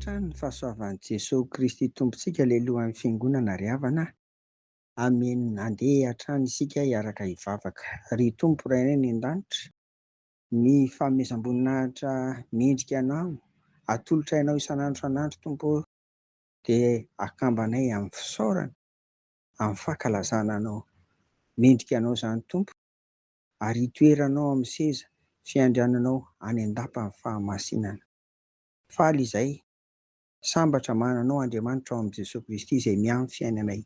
hatrany ny fahasoavan'i Jesosy Kristy Tompontsika lehilohan'ny fiangonana ry havana. Amen. Andeha hatrany isika hiaraka hivavaka. Ry Tompo Ray ny an-danitra, ny fanomezam-boninahitra mendrika anao, atolotra ainao isan'andro isan'andro Tompo, dia akambanay amin'ny fisaorana, amin'ny fankalazana anao. Mendrika anao izany Tompo, ary hitoeranao amin'ny seza fiandriananao any an-dapa amin'ny fahamasinana. Faly izay, sambatra mananao Andriamanitra ao amin'i Jesosy Kristy izay miamy fiainanay.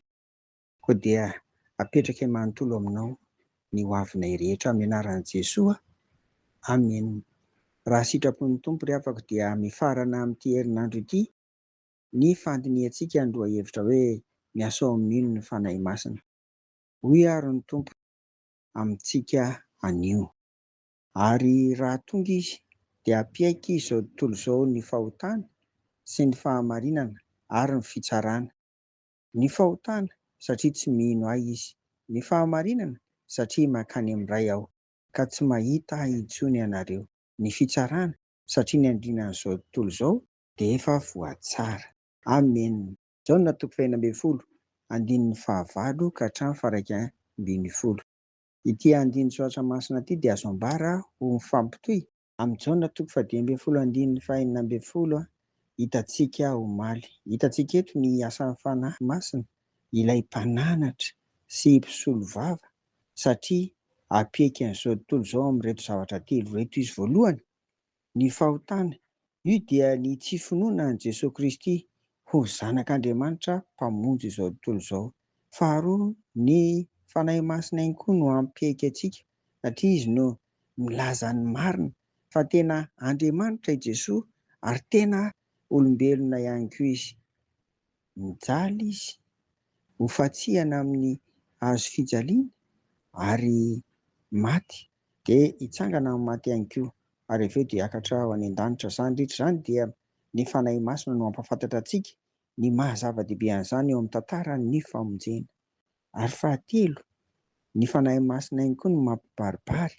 Koa dia apetraka manontolo aminao ny hoavinay rehetra amin'ny anaran'i Jesosy. Amen. Raha sitrapon'ny Tompo ry afaka dia mifarana amin'ity herinandro ity ny fandiniantsika ny lohahevitra hoe miasa ao amin'ino ny fanahy masina. Hoy ary ny Tompo amintsika anio. Ary raha tonga izy dia ampiaiky izao tontolo izao ny fahotana sy ny fahamarinana ary ny fitsarana. Ny fahotana satria tsy mino ahy izy, ny fahamarinana satria mankany amin'ny ray aho ka tsy mahita ahy intsony ianareo, ny fitsarana satria ny andrinan'izao tontolo izao dia efa voatsara. Amen. Jaona 2:20 ka hatramin'ny faha 1:10. Ity andiny soatra masina ity dia azo ambara ho mifampitohy amin'ny Jaona 2:2-4 hitantsika omaly. Hitantsika eto ny asan'ny fanahy masina, ilay mpananatra sy mpisolo vava, satria ampiaiky an'izao tontolo izao amin'ireto zavatra telo reto izy. Voalohany, ny fahotana, io dia ny tsy finoana an'i Jesosy Kristy ho zanak'Andriamanitra mpamonjy izao tontolo izao. Faharoa, ny fanahy masina ihany koa no ampiaiky antsika, satria izy no milaza ny marina fa tena Andriamanitra i Jesosy ary tena olombelona ihany koa izy. Mijaly izy, ho fatsihana amin'ny hazo fijaliana ary maty, dia hitsangana amin'ny maty ihany koa, ary avy eo dia hiakatra ho any an-danitra. Izany rehetra izany dia ny fanahy masina no ampahafantatra antsika ny mahazava-dehibe an'izany eo amin'ny tantaran'ny famonjena. Ary fahatelo, ny fanahy masina ihany koa no mampibaribary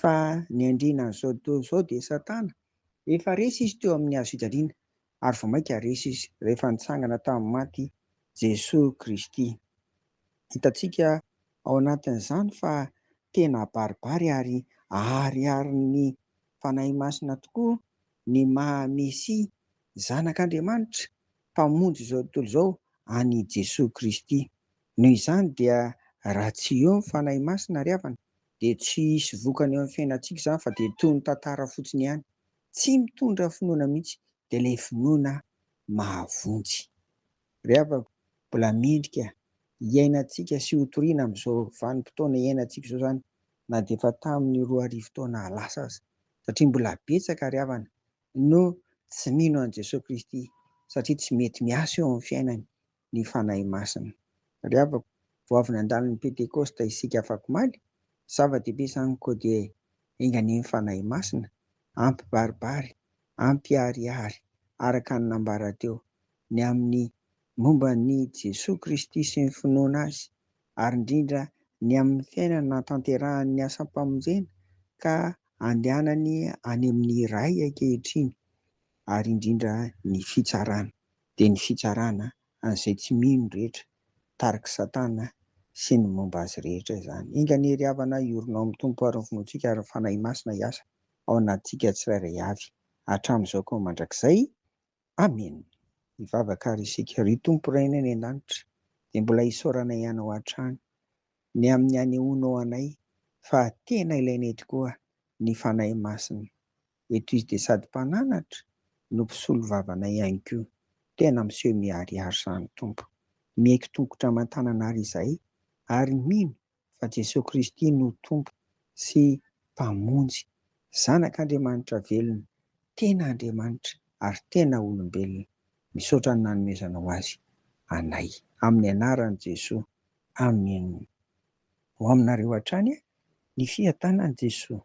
fa ny andrinan'izao tontolo izao dia Satana. Efa resy izy teo amin'ny hazo fijaliana ary vao mainka resy izy rehefa nitsangana tamin'ny maty Jesosy Kristy. Hitantsika ao anatin'izany fa tena baribary ary ariarin'ny fanahy masina tokoa ny maha-Mesia, zanak'Andriamanitra, mpamonjy izao tontolo izao, any Jesosy Kristy. Noho izany dia raha tsy eo ny fanahy masina ry havana dia tsy hisy vokany eo amin'ny fiainantsika izany fa dia toy ny tantara fotsiny ihany, tsy mitondra finoana mihitsy, dia ilay finoana mahavonjy. Ry havako, mbola mendrika hiainantsika sy hotoriana amin'izao vanim-potoana hiainantsika izao izany, na dia efa tamin'ny 2000 taona lasa aza, satria mbola betsaka ry havana no tsy mino an'i Jesosy Kristy satria tsy mety miasa eo amin'ny fiainany ny fanahy masina. Ry havako, vao avy nandalo ny Pentekôsta isika afaky maly, zava-dehibe izany koa dia engan'ny fanahy masina ampibaribary, ampiharihary araka ny nambara teo ny amin'ny momba ny Jesosy Kristy sy ny finoana azy, ary indrindra ny amin'ny fiainana natanterahany ny asam-pamonjena ka andehanany any amin'ny ray ankehitriny, ary indrindra ny fitsarana, dia ny fitsarana an'izay tsy mino rehetra tarika Satana sy ny momba azy rehetra izany. Engany ry havana, iorinao amin'ny Tompo ary ny finoantsika ary ny fanahy masina hiasa ao anatintsika tsirairay avy hatramin'izao koa mandrakizay. Amen. Hivavaka ary isika. Ry Tompo Ray ny an-danitra, dia mbola isaoranay ihany ao hatrany ny amin'ny hanehoanao anay fa tena ilainay tokoa ny fanahy masina. Eto izy dia sady mpananatra no mpisolo vavanay ihany koa, tena miseho miharihary izany Tompo. Miaiky tongotra aman-tanana ary izahay, ary mino fa Jesosy Kristy no Tompo sy mpamonjy, zanak'Andriamanitra velona, tena Andriamanitra ary tena olombelona. Misaotra ny nanomezanao azy anay amin'ny anaran'i Jesosy. Amen. Ho aminareo hatrany ny fiadanan'i Jesosy.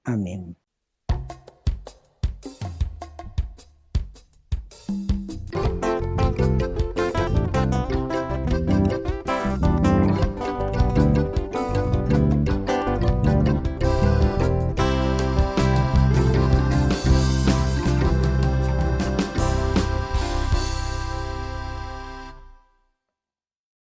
Amen.